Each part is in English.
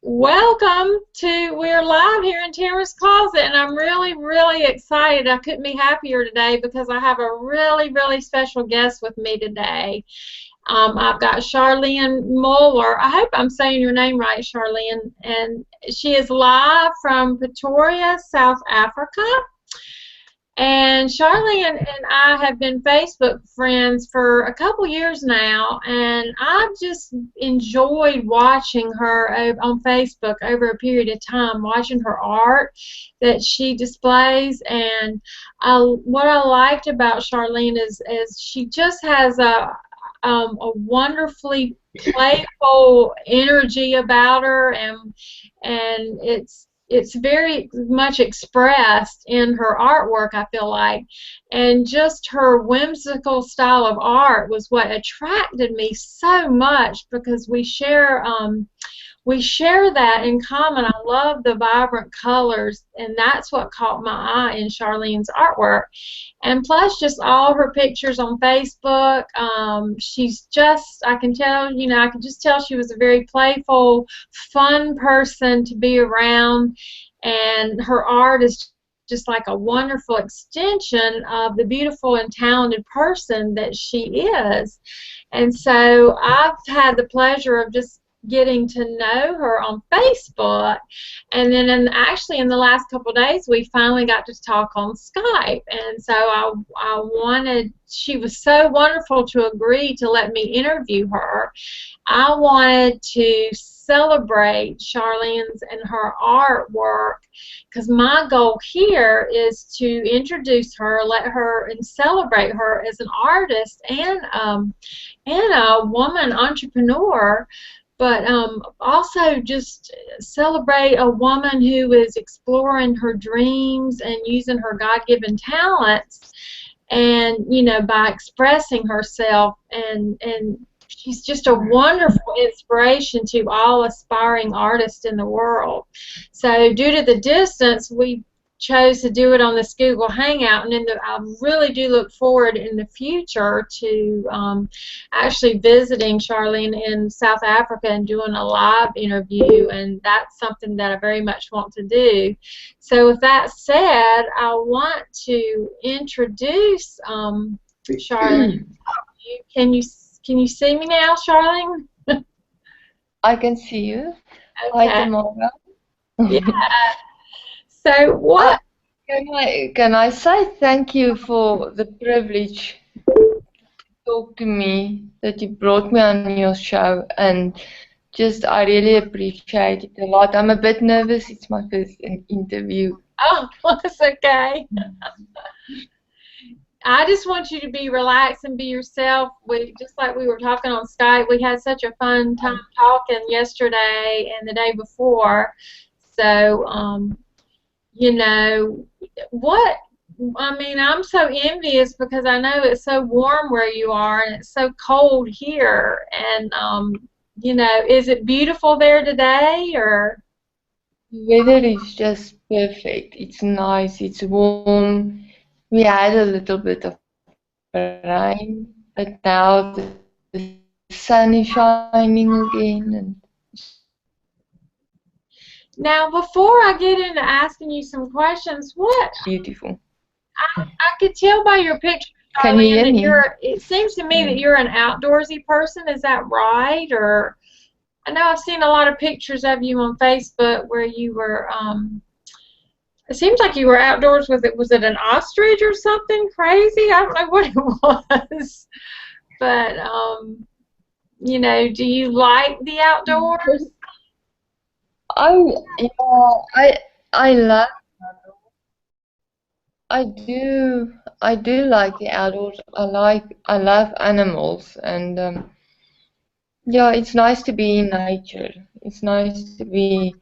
Welcome to, we're live here in Tamara's Closet, and I'm really, really excited. I couldn't be happier today because I have a really, really special guest with me today. I've got Charlien Muller. I hope I'm saying your name right, Charlien, and she is live from Pretoria, South Africa. And Charlien and I have been Facebook friends for a couple years now, and I've just enjoyed watching her on Facebook over a period of time, watching her art that she displays. And what I liked about Charlien is she just has a wonderfully playful energy about her, and it's very much expressed in her artwork, I feel like. And just her whimsical style of art was what attracted me so much, because we share that in common. I love the vibrant colors, and that's what caught my eye in Charlien's artwork. And plus, just all her pictures on Facebook. She's just, I can tell, I can just tell she was a very playful, fun person to be around. And her art is just like a wonderful extension of the beautiful and talented person that she is. And so I've had the pleasure of just getting to know her on Facebook, and then actually in the last couple of days we finally got to talk on Skype. And so she was so wonderful to agree to let me interview her. I wanted to celebrate Charlien's and her artwork, because my goal here is to introduce her, let her and celebrate her as an artist and a woman entrepreneur, but also just celebrate a woman who is exploring her dreams and using her God-given talents, and by expressing herself. And she's just a wonderful inspiration to all aspiring artists in the world. So due to the distance, we chose to do it on this Google Hangout, and I really do look forward in the future to actually visiting Charlien in South Africa and doing a live interview, and that's something that I very much want to do. So with that said, I want to introduce Charlien. Can you see me now, Charlien? I can see you. Okay. Hi, Tamara. Yeah. So what? Can I say thank you for the privilege to talk to me, that you brought me on your show, and just I really appreciate it a lot. I'm a bit nervous. It's my first interview. Oh, that's okay. I just want you to be relaxed and be yourself. Just like we were talking on Skype, we had such a fun time talking yesterday and the day before. So, I'm so envious, because I know it's so warm where you are and it's so cold here. And, is it beautiful there today, or? The weather is just perfect. It's nice. It's warm. We had a little bit of rain, but now the sun is shining again. And now, before I get into asking you some questions, beautiful. I could tell by your picture, Can you hear me? it seems to me that you're an outdoorsy person. Is that right? Or I know I've seen a lot of pictures of you on Facebook where you were, it seems like you were outdoors with it. Was it an ostrich or something crazy? I don't know what it was. But, do you like the outdoors? I love. I do like the outdoors. I love animals, and yeah, it's nice to be in nature. It's nice to be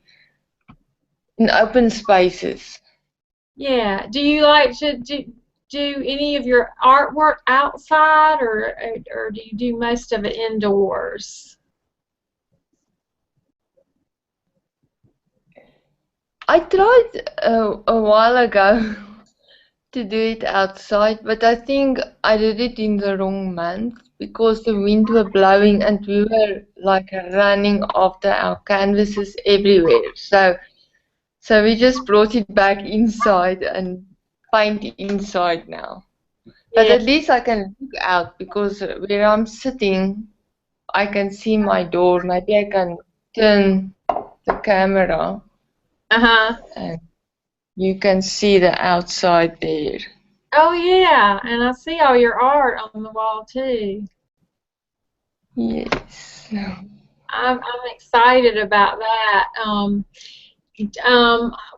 in open spaces. Yeah. Do you like to do any of your artwork outside, or do you do most of it indoors? I tried a while ago to do it outside, but I think I did it in the wrong month because the wind were blowing and we were like running after our canvases everywhere. So we just brought it back inside and paint inside now. But Yeah. at least I can look out because where I'm sitting, I can see my door. Maybe I can turn the camera Uh-huh. and you can see the outside there. Oh yeah, and I see all your art on the wall too. Yes. I'm excited about that.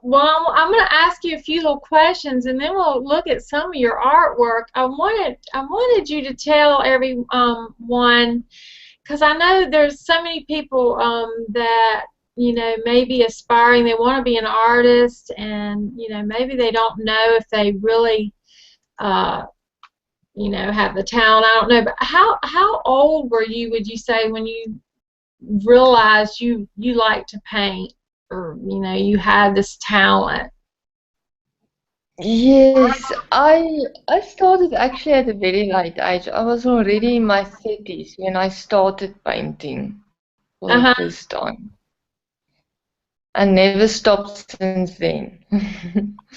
Well, I'm going to ask you a few little questions, and then we'll look at some of your artwork. I wanted you to tell everyone, because I know there's so many people that may be aspiring. They want to be an artist, and maybe they don't know if they really uh, have the talent. I don't know, but how old were you, would you say, when you realized you like to paint, or you had this talent? Yes, I started actually at a very late age. I was already in my 30s when I started painting for the Uh-huh. first time. I never stopped since then.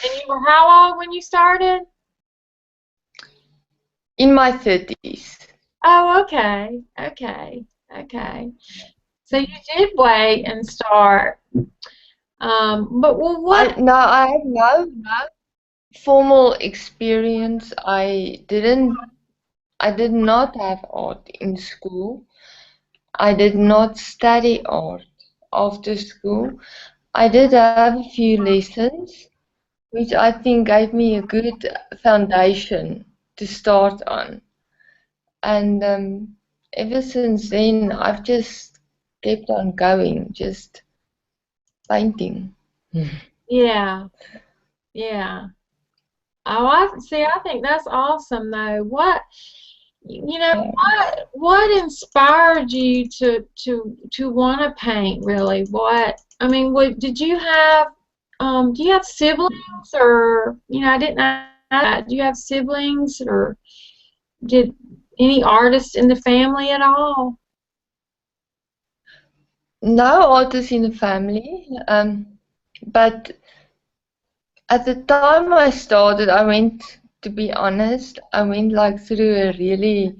And you were how old when you started? In my 30s. Oh, okay, okay, okay. So you did wait and start. But well, what? I have no formal experience. I did not have art in school. I did not study art after school. I did have a few lessons, which I think gave me a good foundation to start on. And ever since then, I've just kept on going, just painting. Yeah, yeah. Oh, I see. I think that's awesome, though. What inspired you to want to paint, really? I mean, did you have do you have siblings, or I didn't ask that. Do you have siblings, or did any artists in the family at all? No artists in the family, but at the time I started, to be honest, I went like through a really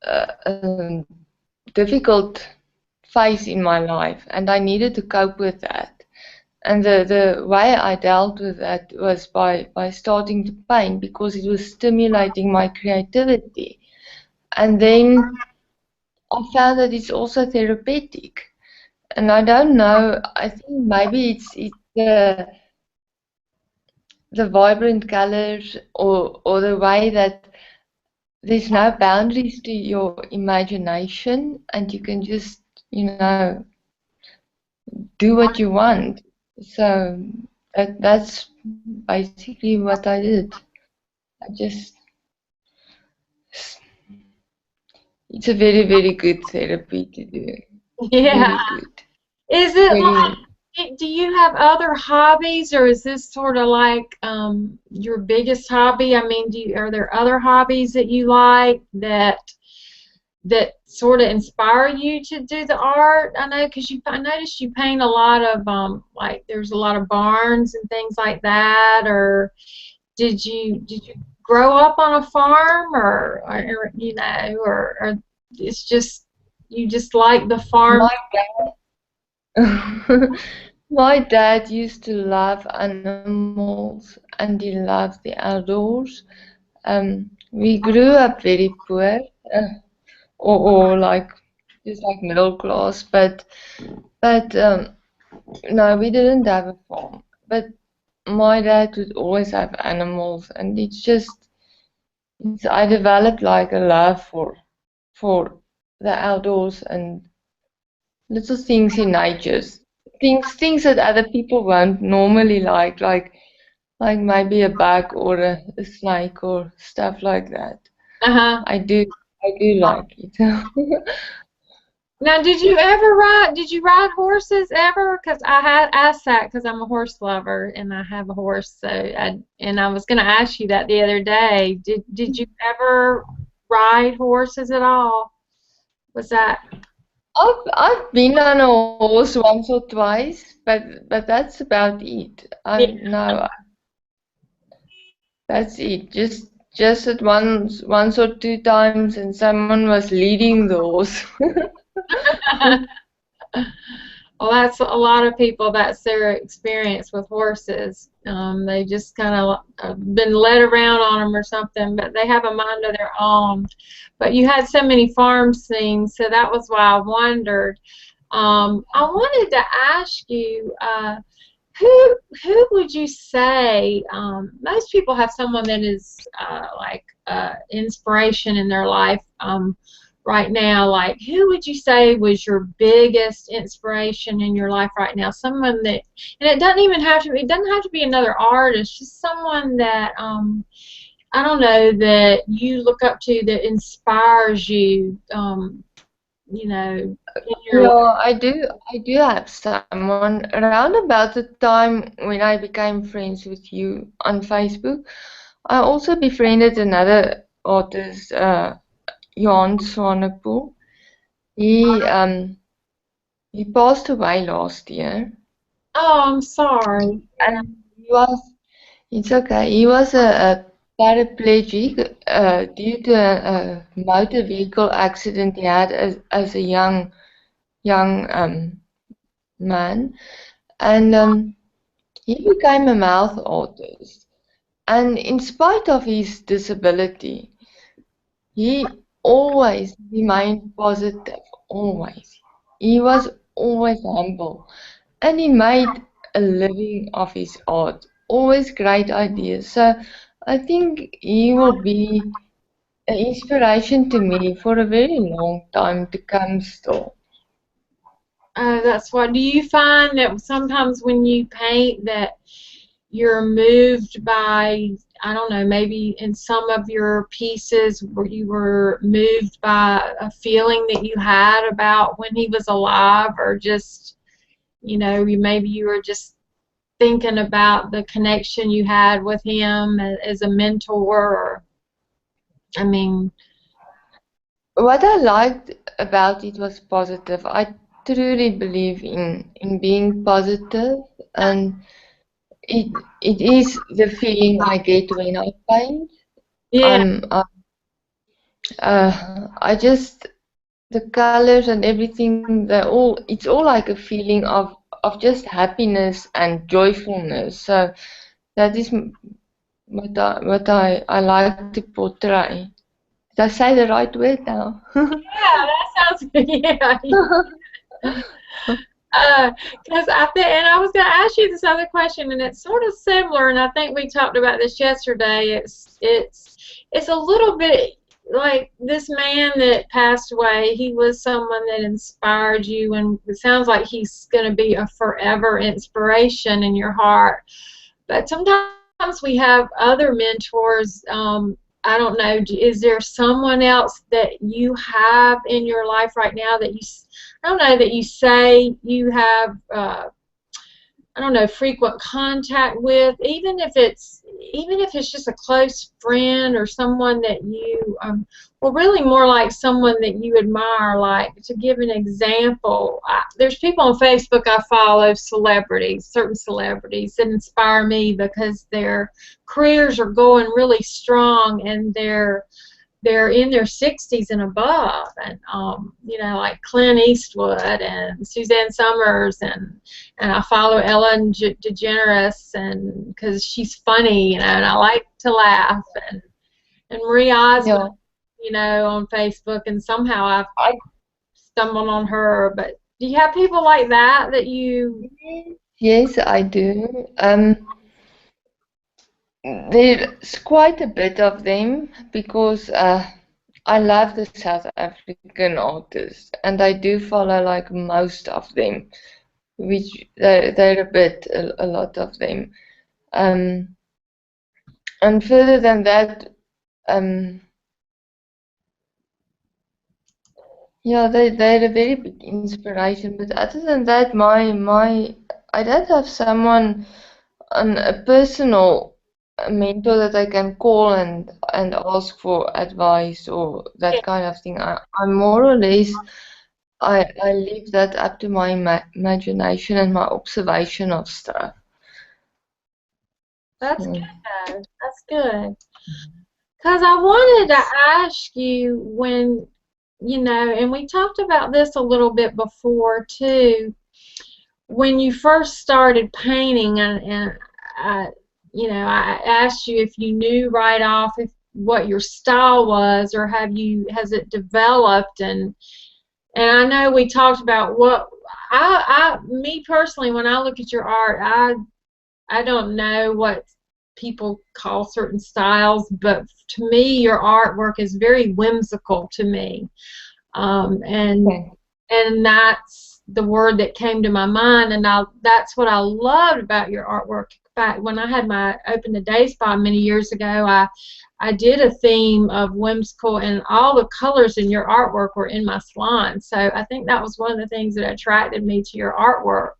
um, difficult phase in my life, and I needed to cope with that. And the way I dealt with that was by starting to paint because it was stimulating my creativity. And then I found that it's also therapeutic. And I don't know, I think maybe it's the vibrant colors or the way that there's no boundaries to your imagination and you can just, do what you want. So that's basically what I did. I just, it's a very, very good therapy to do. Yeah. Very good. Is it Very, like, do you have other hobbies, or is this sort of like your biggest hobby? I mean, are there other hobbies that you like that sort of inspire you to do the art? I know, because I noticed you paint a lot of like there's a lot of barns and things like that. Or did you grow up on a farm, or it's just you just like the farm? my my dad used to love animals and he loved the outdoors. We grew up very poor, or like just like middle class, but no, we didn't have a farm. But my dad would always have animals, and I developed like a love for the outdoors and little things in nature, things that other people won't normally like maybe a bug or a snake or stuff like that. Uh-huh. I do like it. Now, did you ride horses ever? Because I had asked that because I'm a horse lover and I have a horse. And I was going to ask you that the other day. Did you ever ride horses at all? Was that? I've been on a horse once or twice, but that's about it. Yeah. No, that's it. Just at once or two times, and someone was leading the horse. Well, that's a lot of people. That's their experience with horses. They just kind of been led around on them or something, but they have a mind of their own. But you had so many farm scenes, so that was why I wondered. I wanted to ask you, who would you say? Most people have someone that is like inspiration in their life. Right now, like who would you say was your biggest inspiration in your life right now? Someone that, and it doesn't even have to, it doesn't have to be another artist, just someone that, I don't know, that you look up to, that inspires you, in your life. Yeah, I do have someone around about the time when I became friends with you on Facebook. I also befriended another artist, Jan Swanepoel. He passed away last year, Oh, I'm sorry. and it's okay. He was a paraplegic due to a motor vehicle accident he had as a young man, and he became a mouth artist. And in spite of his disability, he always remained positive. Always, he was always humble. And he made a living of his art, always great ideas. So I think he will be an inspiration to me for a very long time to come still. That's why. Do you find that sometimes when you paint that you're moved by, I don't know, maybe in some of your pieces where you were moved by a feeling that you had about when he was alive, or just, maybe you were just thinking about the connection you had with him as a mentor, or, I mean, What I liked about it was positive. I truly believe in being positive, and it is the feeling I get when I paint. yeah. I just the colors and everything, it's all like a feeling of just happiness and joyfulness. So that is what I like to portray. Did I say the right word now? Yeah, that sounds good. Yeah. Because I think, and I was going to ask you this other question, and it's sort of similar, and I think we talked about this yesterday. It's a little bit like this man that passed away. He was someone that inspired you, and it sounds like he's going to be a forever inspiration in your heart. But sometimes we have other mentors. I don't know, is there someone else that you have in your life right now that I don't know, that you say you have, I don't know, frequent contact with, even if it's just a close friend or someone that you, well, really more like someone that you admire. Like, to give an example, there's people on Facebook I follow, celebrities, certain celebrities that inspire me because their careers are going really strong, and they're in their 60s and above, and like Clint Eastwood and Suzanne Summers, and I follow Ellen DeGeneres, and because she's funny, and I like to laugh, and Marie Osmond, Yeah, on Facebook, and somehow I've I stumbled on her. But do you have people like that that you? yes, I do. There's quite a bit of them because I love the South African artists, and I do follow like most of them, which they're a lot of them. Um, and further than that, um, Yeah, they're a very big inspiration. But other than that, I don't have someone, a personal mentor that I can call and ask for advice or that kind of thing. I more or less I leave that up to my imagination and my observation of stuff. That's So, good though. That's good. Because I wanted to ask you when, and we talked about this a little bit before too, when you first started painting, and I, I asked you if you knew right off if what your style was, or has it developed, and I know we talked about what me personally, when I look at your art, I don't know what people call certain styles, but to me, your artwork is very whimsical to me, um, and okay. and that's the word that came to my mind, and that's what I loved about your artwork. In fact, when I had my Open the Day Spa many years ago, I did a theme of whimsical, and all the colors in your artwork were in my salon. So I think that was one of the things that attracted me to your artwork.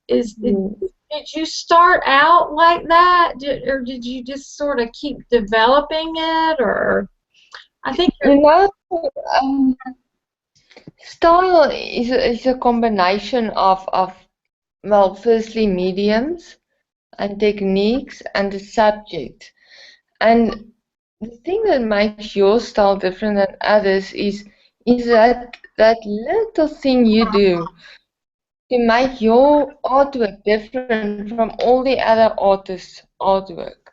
Did you start out like that, or did you just sort of keep developing it, or I think you're. You know, um, style is a combination of well, firstly mediums and techniques and the subject. And the thing that makes your style different than others is that little thing you do to make your artwork different from all the other artists' artwork.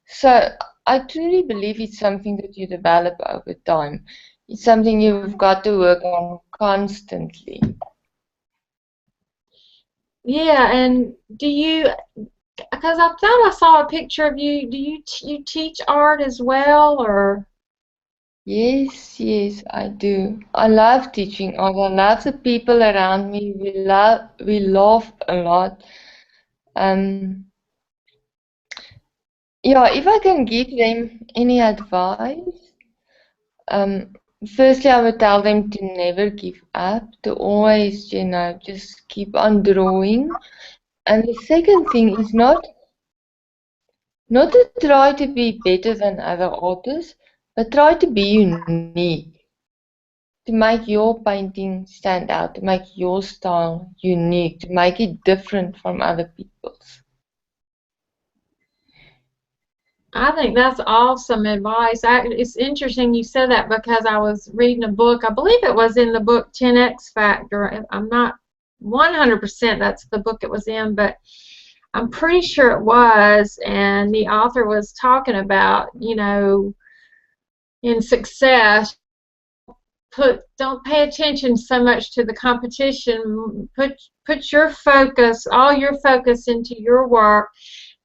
So I truly believe it's something that you develop over time. It's something you've got to work on constantly. Yeah, and do you, because I thought I saw a picture of you, do you teach art as well, or? Yes, yes, I do. I love teaching art. I love the people around me. We laugh a lot. Um, yeah, if I can give them any advice, um, firstly, I would tell them to never give up, to always, just keep on drawing. And the second thing is not to try to be better than other artists, but try to be unique, to make your painting stand out, to make your style unique, to make it different from other people's. I think that's awesome advice. It's interesting you said that because I was reading a book. I believe it was in the book 10X Factor. I'm not 100% that's the book it was in, but I'm pretty sure it was. And the author was talking about, in success, don't pay attention so much to the competition. Put your focus, all your focus into your work,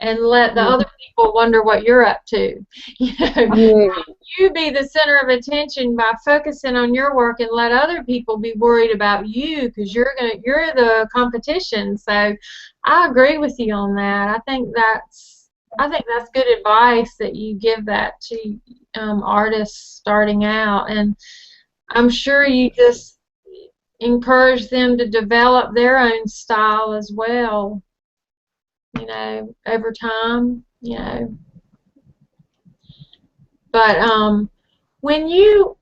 and let the other people wonder what you're up to. Yeah. You be the center of attention by focusing on your work, and let other people be worried about you, because you're the competition. So I agree with you on that. I think that's good advice that you give that to artists starting out, and I'm sure you just encourage them to develop their own style as well, over time. But I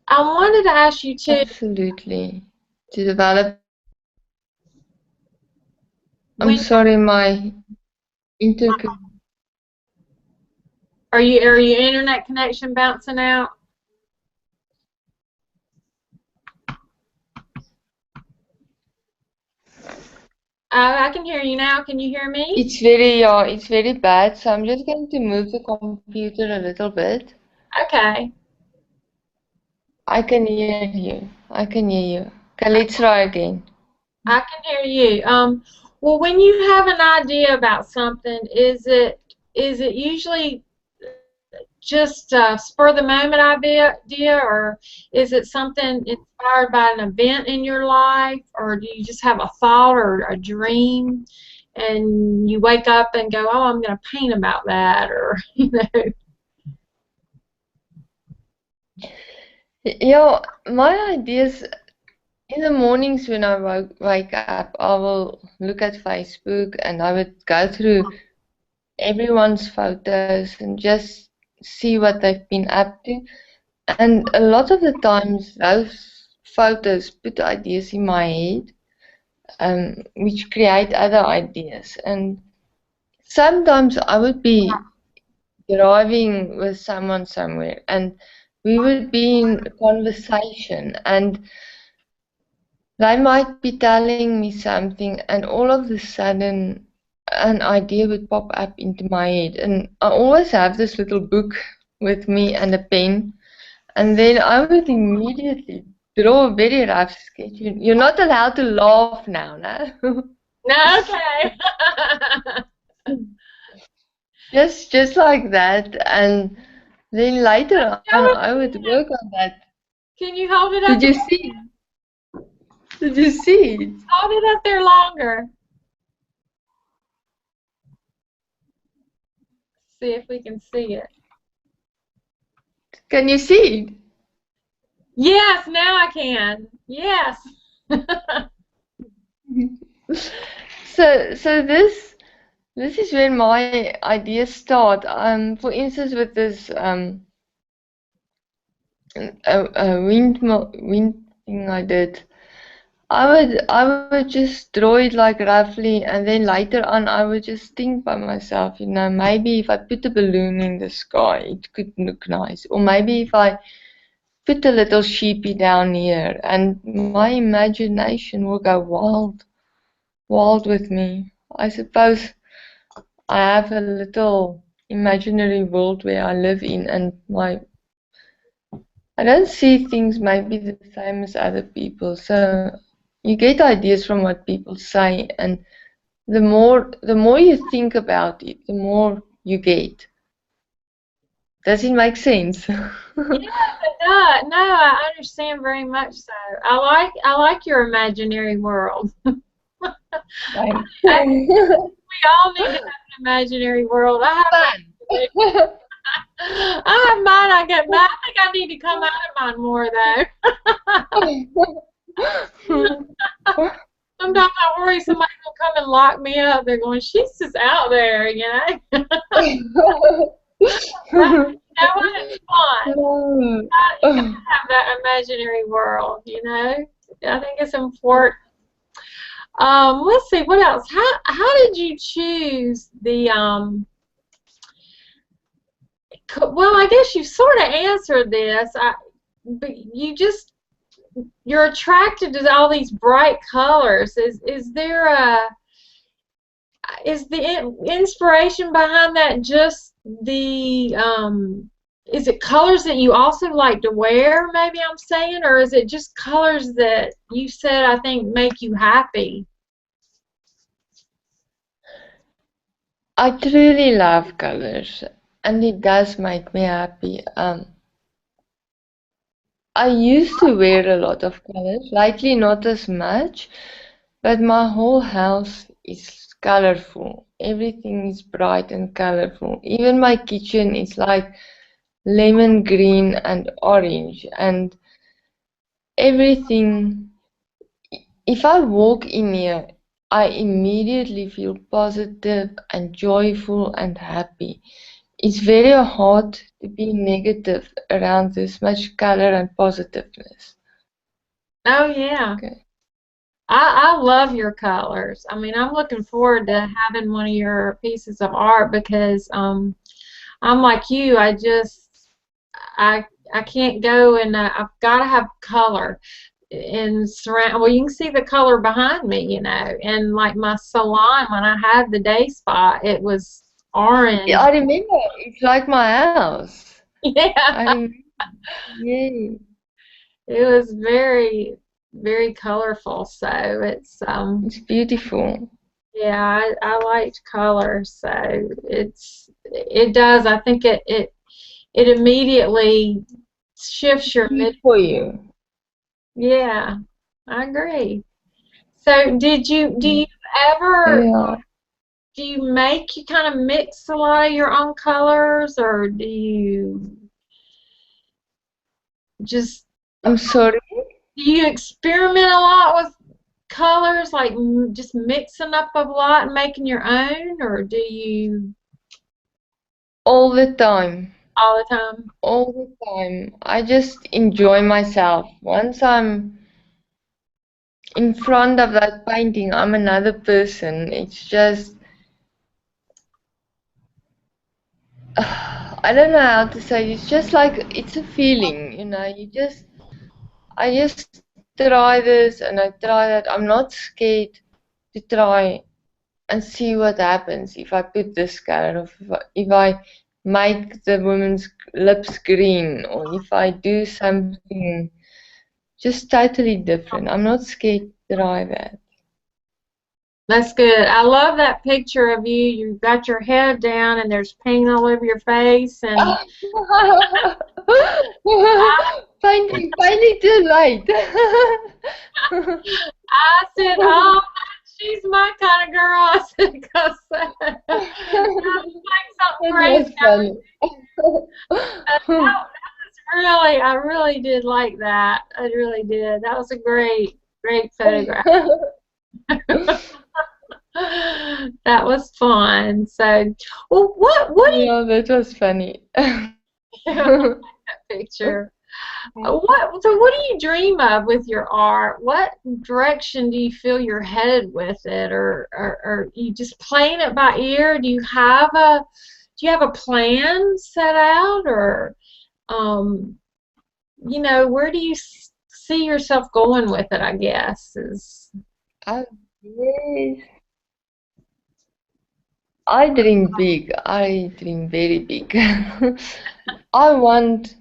wanted to ask you too, Absolutely. To develop. I'm when sorry, my inter. are your internet connection bouncing out? I can hear you now. Can you hear me? It's very bad. So I'm just going to move the computer a little bit. Okay. I can hear you. I can hear you. Okay, let's try again. I can hear you. Well, when you have an idea about something, is it usually just a spur of the moment idea, or is it something inspired by an event in your life, or do you just have a thought or a dream, and you wake up and go, oh, I'm going to paint about that, or Yeah, my ideas. in the mornings when I wake up, I will look at Facebook and I would go through everyone's photos and just see what they've been up to. And a lot of the times, those photos put ideas in my head, which create other ideas. And sometimes I would be driving with someone somewhere, and we would be in conversation, and they might be telling me something, and all of a sudden, an idea would pop up into my head. And I always have this little book with me and a pen, and then I would immediately draw a very rough sketch. You're not allowed to laugh now, no? No, okay. Just like that, and then later on, Show it I would again. work on that. Can you hold it up? Did you see? Did you see it? Hold it up there longer. See if we can see it. Can you see it? Yes, now I can. Yes. So this is when my ideas start. For instance, with this a wind thing I did. I would just draw it like roughly, and then later on I would just think by myself, maybe if I put a balloon in the sky, it could look nice. Or maybe if I put a little sheepy down here, and my imagination will go wild with me. I suppose I have a little imaginary world where I live in, and I don't see things maybe the same as other people. So you get ideas from what people say, and the more you think about it, the more you get. Does it make sense? Yes, it does. No, I understand very much so. I like your imaginary world. Thanks. We all need to have an imaginary world. I have mine. I get mine. I think I need to come out of mine more though. Sometimes I worry somebody will come and lock me up. They're going, she's just out there, you know. But, you know what? It's fun. You gotta have that imaginary world, you know. I think it's important. Let's see, what else? How did you choose the well, I guess you sort of answered this. But you're attracted to all these bright colors. Is there is the inspiration behind that just the is it colors that you also like to wear, maybe I'm saying, or is it just colors that you said I think make you happy? I truly love colors, and it does make me happy. I used to wear a lot of colors, lately not as much, but my whole house is colorful. Everything is bright and colorful. Even my kitchen is like lemon green and orange, and everything. If I walk in here, I immediately feel positive and joyful and happy. It's very hard to be negative around this much color and positiveness. Oh yeah. Okay. I love your colors. I mean, I'm looking forward to having one of your pieces of art because I'm like you. I I can't go and I've got to have color and surround. Well, you can see the color behind me, you know, and like my salon when I had the day spa, it was orange. Yeah, I remember. It's like my house. Yeah, I remember. Yeah. it was very colorful. So It's beautiful. yeah, I liked color, so it does. I think it immediately shifts your Good mid. for you. Yeah, I agree. So do you ever Yeah. you kind of mix a lot of your own colors, or do you just I'm sorry. Do you experiment a lot with colors, like just mixing up a lot and making your own, or do you All the time. all the time? All the time. I just enjoy myself. Once I'm in front of that painting, I'm another person. It's just, I don't know how to say. It's just like it's a feeling, you know. I just try this and I try that. I'm not scared to try and see what happens if I put this color, or if I make the woman's lips green, or if I do something just totally different. I'm not scared to try that. That's good. I love that picture of you. You've got your head down and there's paint all over your face, and Finally too late. I said, "Oh, she's my kind of girl." I said, "Because like something That was crazy." funny. I really did like that. I really did. That was a great, great photograph. That was fun. So, well, what do you Yeah, that was funny. that picture? What do you dream of with your art? What direction do you feel you're headed with it, or you just playing it by ear? Do you have a plan set out, or um, where do you see yourself going with it? I guess is Oh, yes. I dream big. I dream very big. I want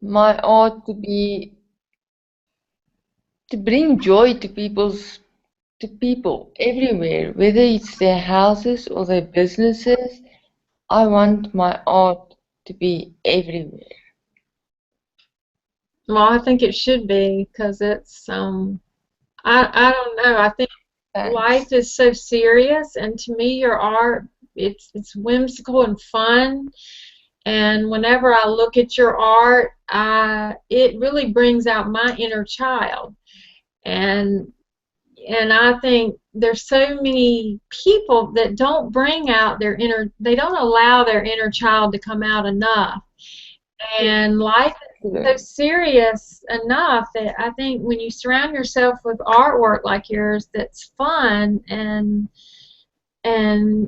my art to bring joy to people everywhere, whether it's their houses or their businesses. I want my art to be everywhere. well, I think it should be because it's I don't know. I think life Thanks. is so serious, and to me, your art it's whimsical and fun. And whenever I look at your art, it really brings out my inner child. And and I think there's so many people that don't bring out they don't allow their inner child to come out enough. And life is so serious enough that I think when you surround yourself with artwork like yours that's fun and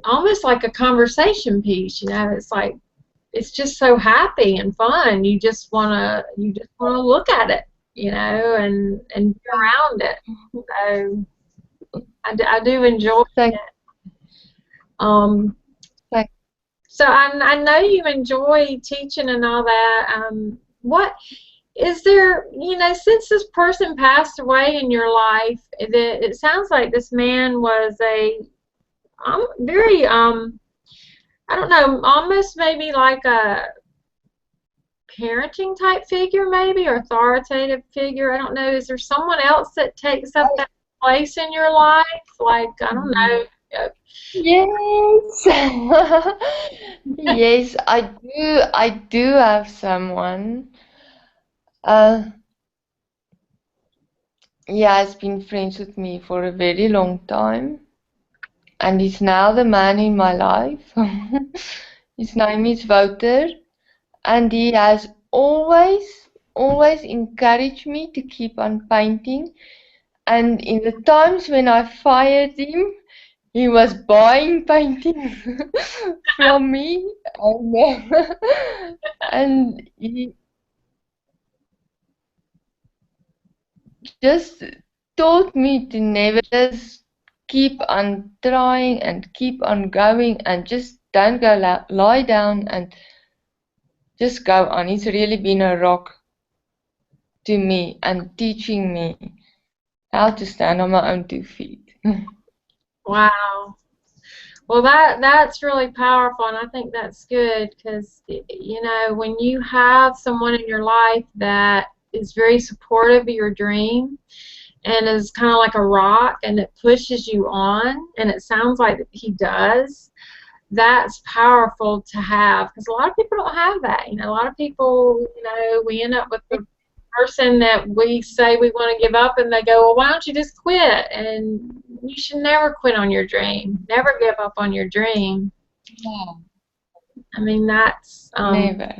almost like a conversation piece, it's like it's just so happy and fun. You just wanna look at it, and be around it. So I do enjoy Thank, it. Um, thank. so I know you enjoy teaching and all that. What is there, since this person passed away in your life, it sounds like this man was a very I don't know, almost maybe like a parenting type figure, maybe, or authoritative figure. I don't know. Is there someone else that takes up that place in your life? Like, I don't know. Yes. Yes, I do. I do have someone. Uh, he has been friends with me for a very long time, and he's now the man in my life. His name is Wouter, and he has always encouraged me to keep on painting. And in the times when I fired him, he was buying paintings from me, and he just taught me to never just keep on trying and keep on going and just don't go lie down and just go on. He's really been a rock to me and teaching me how to stand on my own 2 feet. Wow. Well, that's really powerful, and I think that's good because when you have someone in your life that is very supportive of your dream and is kind of like a rock and it pushes you on, and it sounds like he does. That's powerful to have because a lot of people don't have that. A lot of people, we end up with the person that we say we want to give up, and they go, well, why don't you just quit? And you should never quit on your dream. Never give up on your dream. No, I mean, that's never.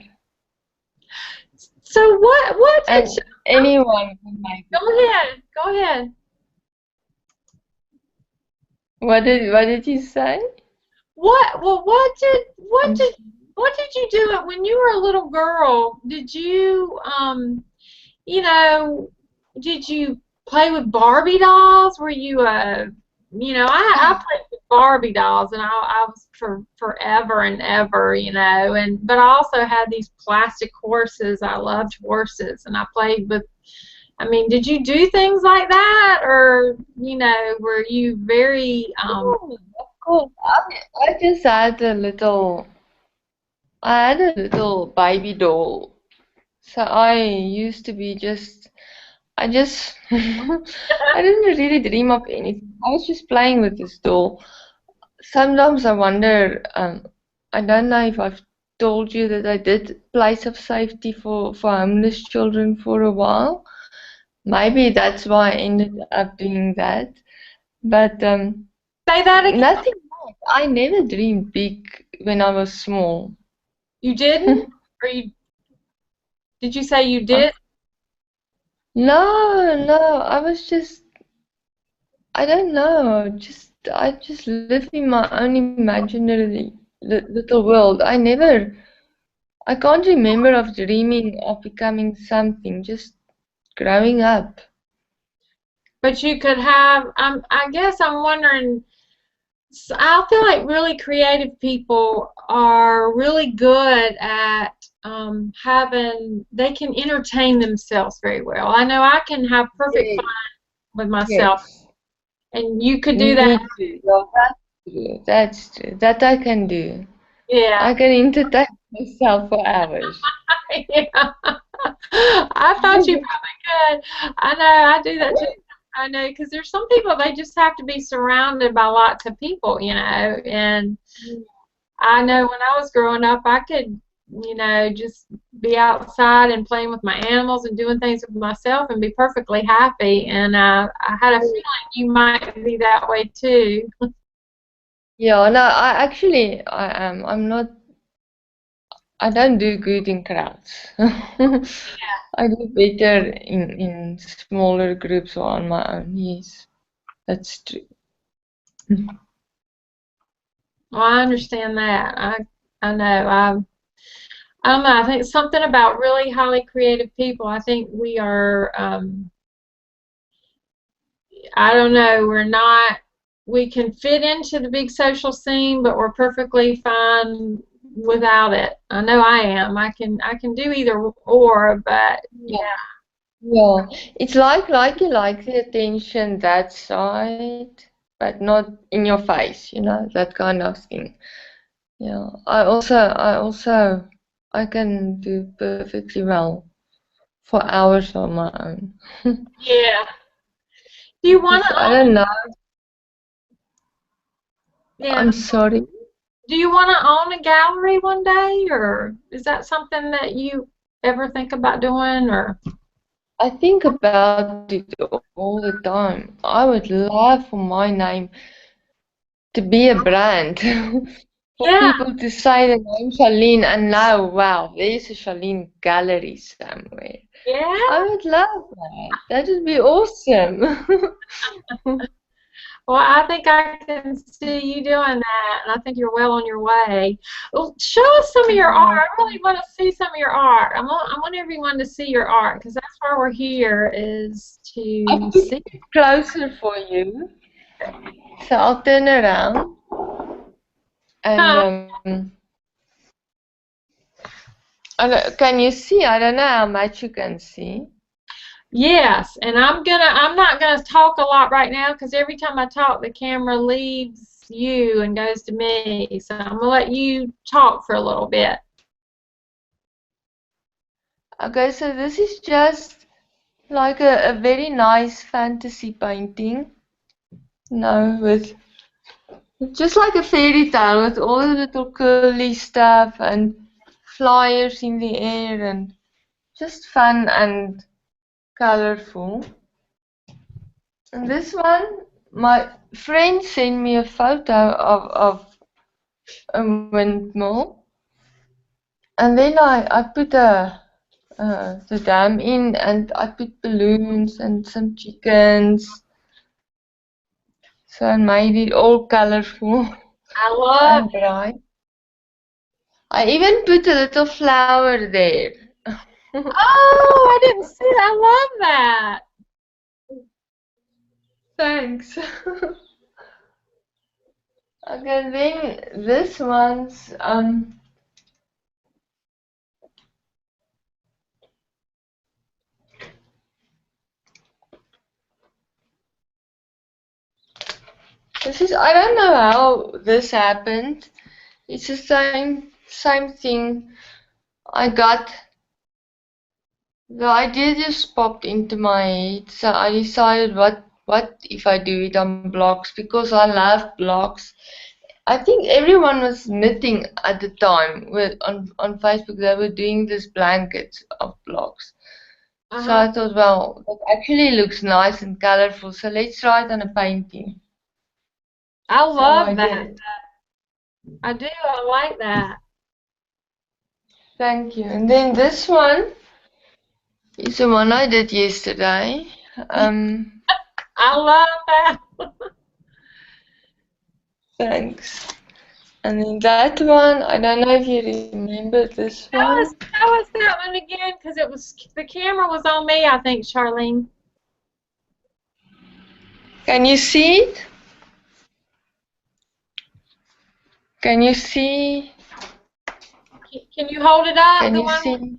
so what did And anyone can make it. go ahead. What did you say? What did you do when you were a little girl? Did you you know, did you play with Barbie dolls? Were you I played with Barbie dolls, and I was for forever and ever, and but I also had these plastic horses. I loved horses, and I played with. I mean, did you do things like that, or were you very Oh, of course. I just had a little. I had a little baby doll. So I used to be I just, I didn't really dream of anything. I was just playing with this doll. Sometimes I wonder, I don't know if I've told you that I did Place of Safety for homeless children for a while. Maybe that's why I ended up doing that. But say that again? nothing much. I never dreamed big when I was small. You didn't, or did you say you did? No, I was just, I don't know, I just live in my own imaginary little world. I can't remember of dreaming of becoming something, just growing up. But you could have. I guess I'm wondering. I feel like really creative people are really good at having. They can entertain themselves very well. I know I can have perfect Yes, fun with myself, yes. and you could do that. Me too. Well, that's true. That's true. That I can do. Yeah. I can entertain myself for hours. Yeah. I thought you probably could. I know I do that too. I know because there's some people they just have to be surrounded by lots of people, and I know when I was growing up, I could, just be outside and playing with my animals and doing things with myself and be perfectly happy. And I had a feeling you might be that way too. Yeah, no, I am. I don't do good in crowds. I do better in smaller groups or on my own. Yes, that's true. Well, I understand that. I know. I don't know. I think something about really highly creative people. I think we are. I don't know. We're not. We can fit into the big social scene, but we're perfectly fine without it. I know I am. I can do either or, but Yeah, yeah. yeah. It's like you like the attention that side, but not in your face, that kind of thing. Yeah. I can do perfectly well for hours on my own. Yeah. Do you want Just, to I own? don't know. Yeah. I'm sorry. Do you want to own a gallery one day, or is that something that you ever think about doing, or? I think about it all the time. I would love for my name to be a brand. For Yeah. people to say the name Charlene and now, wow, there's a Charlene gallery somewhere. Yeah. I would love that. That would be awesome. Well, I think I can see you doing that, and I think you're well on your way. Well, show us some of your art. Yeah. I really want to see some of your art. I want everyone to see your art because that's why we're here is I'll to put see. it closer for you. So I'll turn around and Huh. can you see? I don't know how much you can see. Yes, and I'm not gonna talk a lot right now because every time I talk, the camera leaves you and goes to me. So I'm gonna let you talk for a little bit. Okay, so this is just like a very nice fantasy painting. With just like a fairy tale with all the little curly stuff and flyers in the air and just fun and colorful. And this one, my friend sent me a photo of a windmill. And then I put the dam in, and I put balloons and some chickens. So I made it all colorful I love and bright. I even put a little flower there. Oh, I didn't see that. I love that. Thanks. Okay, then this one's this is, I don't know how this happened. It's the same thing. I got the idea just popped into my head, so I decided what if I do it on blocks, because I love blocks. I think everyone was knitting at the time on Facebook. They were doing this blankets of blocks. So I thought, well, that actually looks nice and colorful, so let's try it on a painting. I So I love that. did. I do. I like that. Thank you. And then this one is the one I did yesterday. I love that. Thanks. And then that one, I don't know if you remember this one. Show us that one again, because it was the camera was on me, I think, Charlene. Can you see it? Can you see? Can you hold it up? Can The you one. see?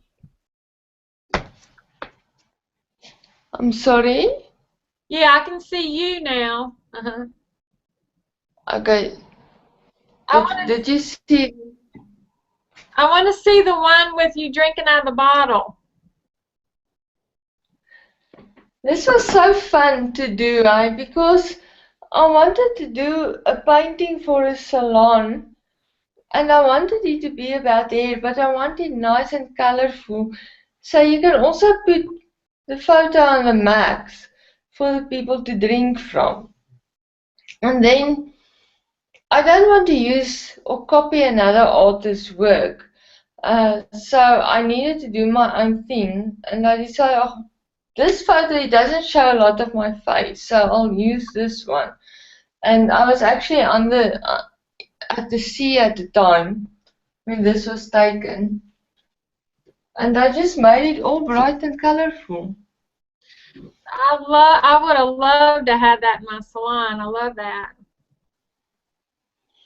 I'm sorry. Yeah, I can see you now. Okay. I Did you see? want to see the one with you drinking out of the bottle. This was so fun to do, because I wanted to do a painting for a salon, and I wanted it to be about hair, but I wanted nice and colorful. So you can also put the photo on the max for the people to drink from. And then I don't want to use or copy another artist's work. So I needed to do my own thing, and I decided, oh, this photo, it doesn't show a lot of my face, so I'll use this one. And I was actually on at the sea at the time when this was taken, and I just made it all bright and colorful. I would have loved to have that in my salon. I love that.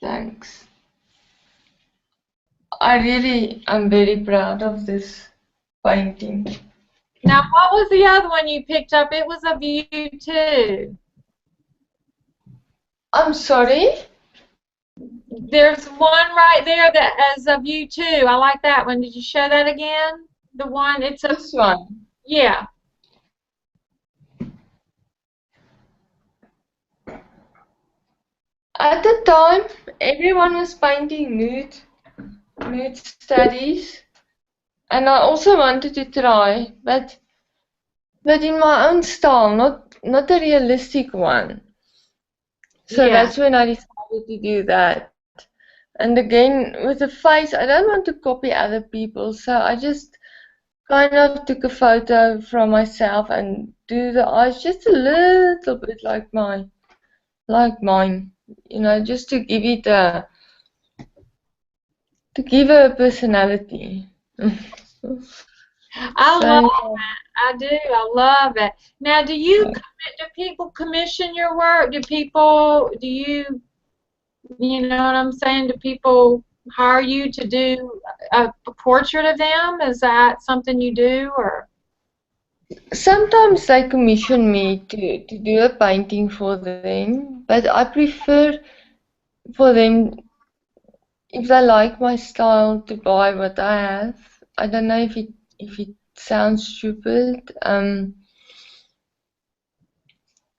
Thanks. I really am very proud of this painting. Now, what was the other one you picked up? It was of you too. I'm sorry? There's one right there that is of you too. I like that one. Did you show that again? The one, it's a, This one. yeah. At the time, everyone was painting nude studies, and I also wanted to try, but in my own style, not a realistic one. So Yeah. that's when I decided to do that. And again, with the face, I don't want to copy other people, so I just kind of took a photo from myself and do the eyes just a little bit like mine, just to give it to give her a personality. I love that. I do. I love it. Now, do people commission your work? Do you know what I'm saying? Do people hire you to do a portrait of them? Is that something you do, or? Sometimes they commission me to do a painting for them, but I prefer for them, if they like my style, to buy what I have. I don't know if it sounds stupid,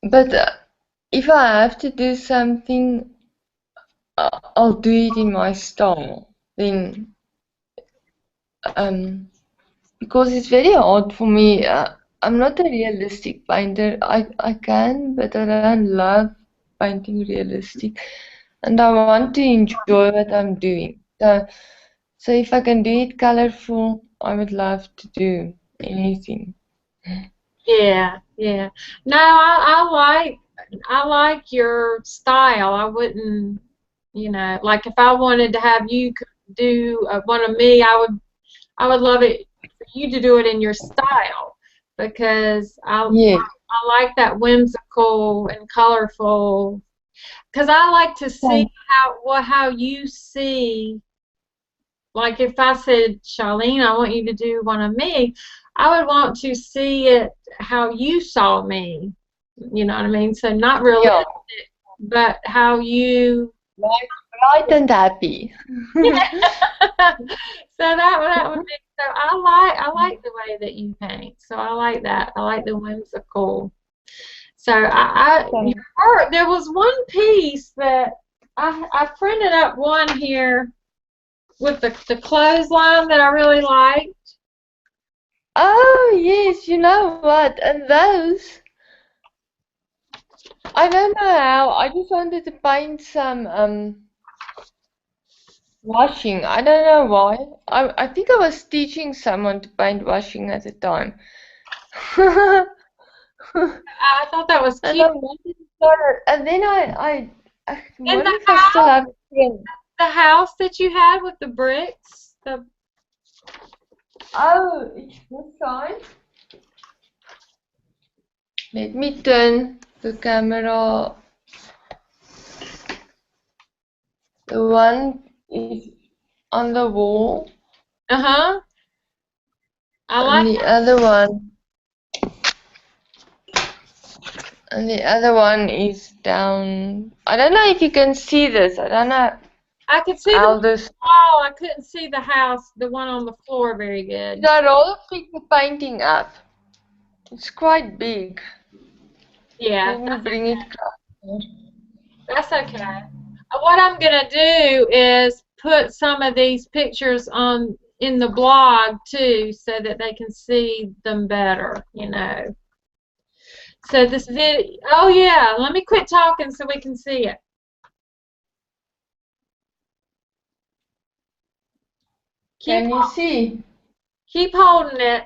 but if I have to do something, I'll do it in my style. Then, because it's very hard for me. I'm not a realistic painter. I can, but I don't love painting realistic. And I want to enjoy what I'm doing. So if I can do it colorful, I would love to do anything. Yeah, yeah. No, I like your style. I wouldn't, like if I wanted to have you do one of me, I would love it for you to do it in your style because Yes. I like that whimsical and colorful. Because I like to see Thank how you see. Like if I said, Charlene, I want you to do one of me, I would want to see it how you saw me. You know what I mean? So not you. realistic, but how you. Bright, bright and happy. So that would be. So I like the way that you paint. So I like that. I like the whimsical. So Thank your art. There was one piece that I printed up one here with the clothesline that I really liked. Oh, yes, you know what? And those, I don't know how. I just wanted to paint some washing. I don't know why. I think I was teaching someone to paint washing at the time. I thought that was And cute. I wanted to start it. And then I And wonder if I still have it again. the house that you had with the bricks. Oh, it's this side. Let me turn the camera. The one is on the wall, Uh-huh. I and like. the other one is down. I don't know if you can see this. I don't know I could see the how this. wall. I couldn't see the house, the one on the floor, very good. Should I rather pick the painting up? It's quite big. Yeah, Let me bring it closer. that's okay. What I'm gonna do is put some of these pictures on in the blog too, so that they can see them better. So this video. Oh yeah, let me quit talking so we can see it. Keep Can you see? keep holding it.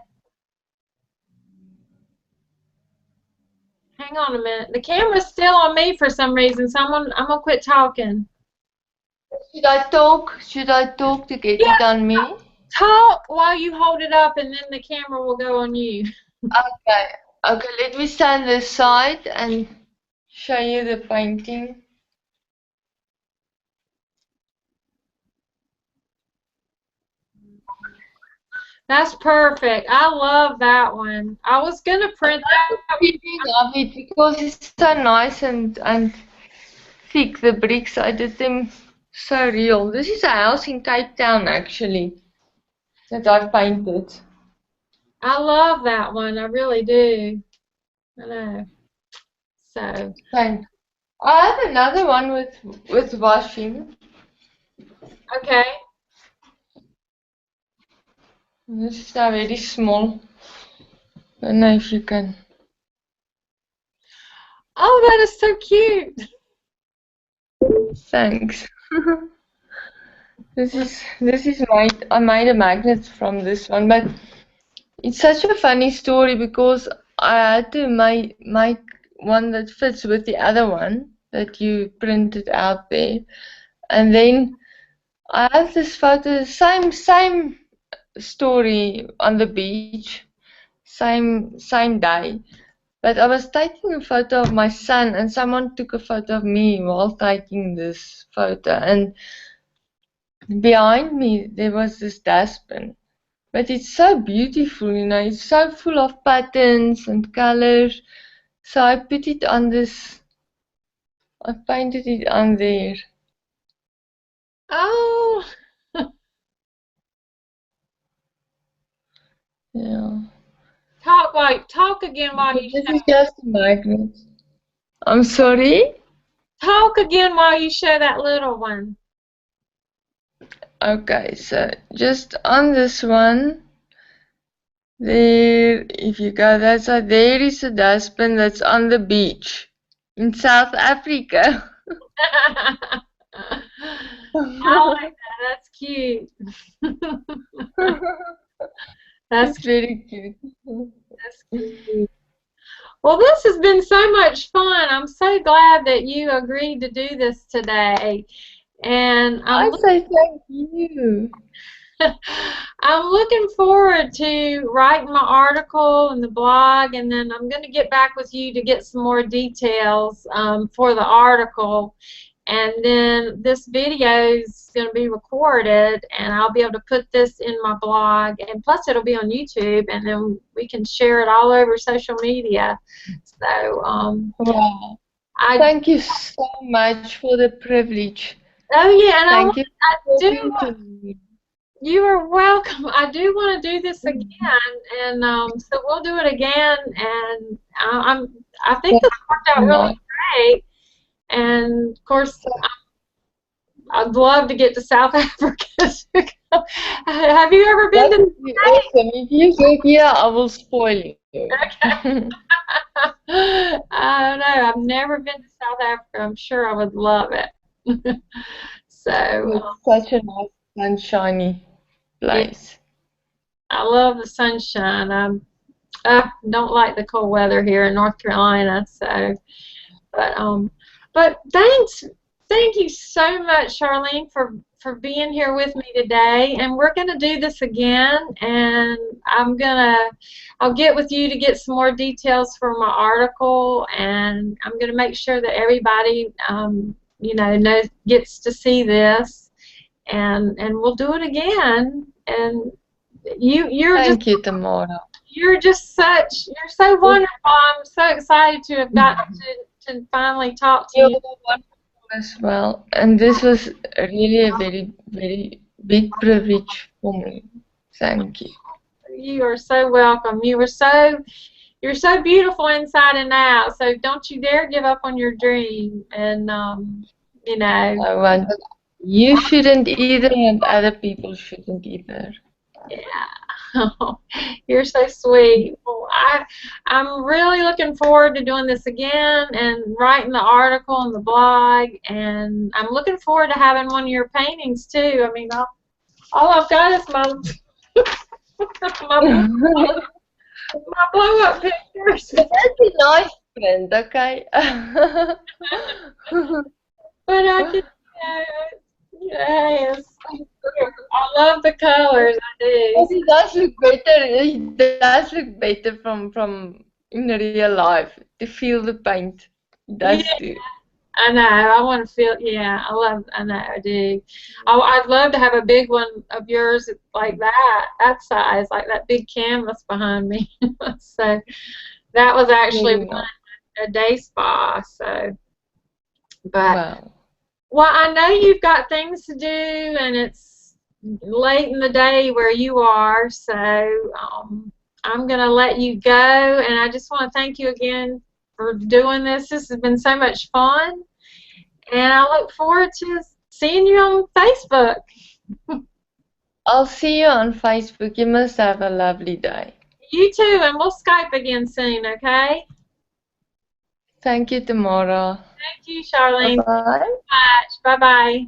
Hang on a minute. The camera's still on me for some reason, so I'm gonna quit talking. Should I talk? Should I talk to get Yeah, it on me? talk while you hold it up, and then the camera will go on you. Okay. Okay, let me stand this side and show you the painting. That's perfect. I love that one. I was gonna I print like the that. feeling of it because it's so nice and thick. The bricks, I did them so real. This is a house in Cape Town actually that I've painted. I love that one. I really do. I know. So, Thanks. I have another one with washing. okay. This is now very small. Don't know if you can. Oh, that is so cute. Thanks. This is I made a magnet from this one, but it's such a funny story because I had to make one that fits with the other one that you printed out there, and then I have this photo, same story on the beach, same day. But I was taking a photo of my son, and someone took a photo of me while taking this photo, and behind me there was this dustbin. But it's so beautiful, it's so full of patterns and colors. So I put it on this, I painted it on there. Oh, Yeah. talk again while But you this show. is just a magnet. I'm sorry? Talk again while you show that little one. Okay, so just on this one, There, if you go that side, there is a dustbin that's on the beach in South Africa. I like that. That's cute. That's It's very cute. that's cute. Well, this has been so much fun. I'm so glad that you agreed to do this today. And I say thank you. I'm looking forward to writing my article and the blog, and then I'm going to get back with you to get some more details for the article. And then this video is going to be recorded, and I'll be able to put this in my blog, and plus it'll be on YouTube, and then we can share it all over social media. So, Wow. Thank you so much for the privilege. Oh yeah, and Thank you I for do. talking to me. You are welcome. I do want to do this again, and so we'll do it again. And I think this worked out really great. And of course, I'd love to get to South Africa. Have you ever been That to? would be awesome. If you get here, I will spoil you. Okay. I don't know. I've never been to South Africa. I'm sure I would love it. So It's such a nice, sunshiny place. I love the sunshine. I don't like the cold weather here in North Carolina. So, but thank you so much, Charlene, for being here with me today. And we're gonna do this again. And I'll get with you to get some more details for my article. And I'm gonna make sure that everybody, gets to see this. And we'll do it again. And Thank you, Tamara. You're so wonderful. I'm so excited to have gotten to finally talk to you. You're wonderful as well. And this was really a very, very big privilege for me. Thank you. You are so welcome. You're so beautiful inside and out. So don't you dare give up on your dream. And I want, you shouldn't either, and other people shouldn't either. Yeah. You're so sweet. Well, I'm really looking forward to doing this again and writing the article and the blog, and I'm looking forward to having one of your paintings too. I mean, all I've got is my my blow up pictures. But that's a nice print, okay? But I can, yes. I love the colors. I do. It does look better. It does look better from in real life. To feel the paint. It does do. I know. I want to feel. Yeah, I know. I do. I'd love to have a big one of yours like that size, like that big canvas behind me. So that was actually a day spa. So, but. Wow. Well, I know you've got things to do, and it's late in the day where you are, so I'm going to let you go, and I just want to thank you again for doing this. This has been so much fun, and I look forward to seeing you on Facebook. I'll see you on Facebook. You must have a lovely day. You too, and we'll Skype again soon, okay? Thank you, Tamara. Thank you, Charlene. Bye-bye. Bye-bye.